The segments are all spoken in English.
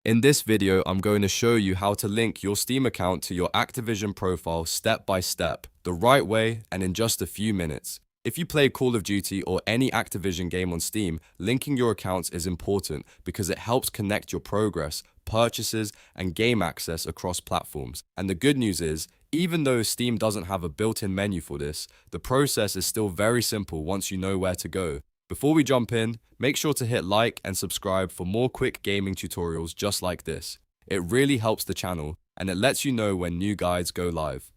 In this video, I'm going to show you how to link your Steam account to your Activision profile step by step, the right way and in just a few minutes. If you play Call of Duty or any Activision game on Steam, linking your accounts is important because it helps connect your progress, purchases, and game access across platforms. And the good news is, even though Steam doesn't have a built-in menu for this, the process is still very simple once you know where to go. Before we jump in, make sure to hit like and subscribe for more quick gaming tutorials just like this. It really helps the channel and it lets you know when new guides go live.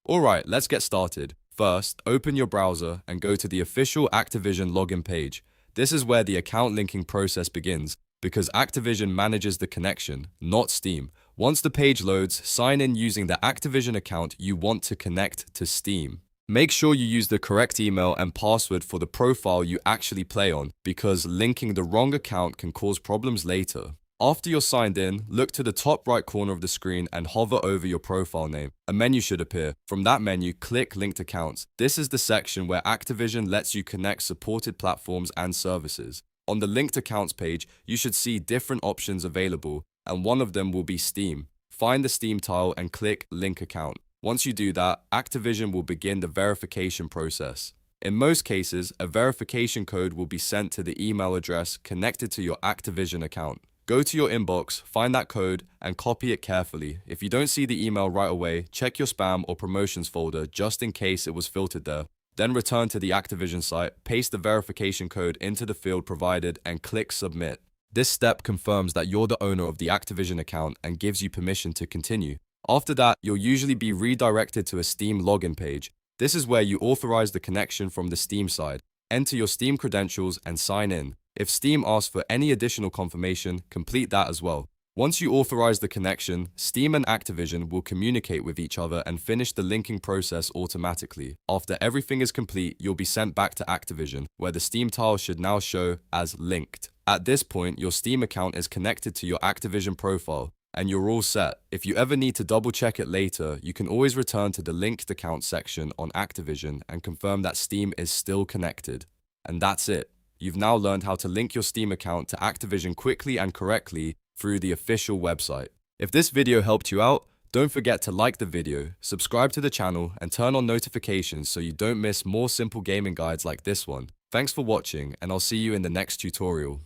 Alright, let's get started. First, open your browser and go to the official Activision login page. This is where the account linking process begins because Activision manages the connection, not Steam. Once the page loads, sign in using the Activision account you want to connect to Steam. Make sure you use the correct email and password for the profile you actually play on because linking the wrong account can cause problems later. After you're signed in, look to the top right corner of the screen and hover over your profile name. A menu should appear. From that menu, click Linked Accounts. This is the section where Activision lets you connect supported platforms and services. On the Linked Accounts page, you should see different options available, and one of them will be Steam. Find the Steam tile and click Link Account. Once you do that, Activision will begin the verification process. In most cases, a verification code will be sent to the email address connected to your Activision account. Go to your inbox, find that code, and copy it carefully. If you don't see the email right away, check your spam or promotions folder just in case it was filtered there. Then return to the Activision site, paste the verification code into the field provided, and click Submit. This step confirms that you're the owner of the Activision account and gives you permission to continue. After that, you'll usually be redirected to a Steam login page. This is where you authorize the connection from the Steam side. Enter your Steam credentials and sign in. If Steam asks for any additional confirmation, complete that as well. Once you authorize the connection, Steam and Activision will communicate with each other and finish the linking process automatically. After everything is complete, you'll be sent back to Activision, where the Steam tile should now show as linked. At this point, your Steam account is connected to your Activision profile, and you're all set. If you ever need to double check it later, you can always return to the linked account section on Activision and confirm that Steam is still connected. And that's it. You've now learned how to link your Steam account to Activision quickly and correctly through the official website. If this video helped you out, don't forget to like the video, subscribe to the channel, and turn on notifications so you don't miss more simple gaming guides like this one. Thanks for watching, and I'll see you in the next tutorial.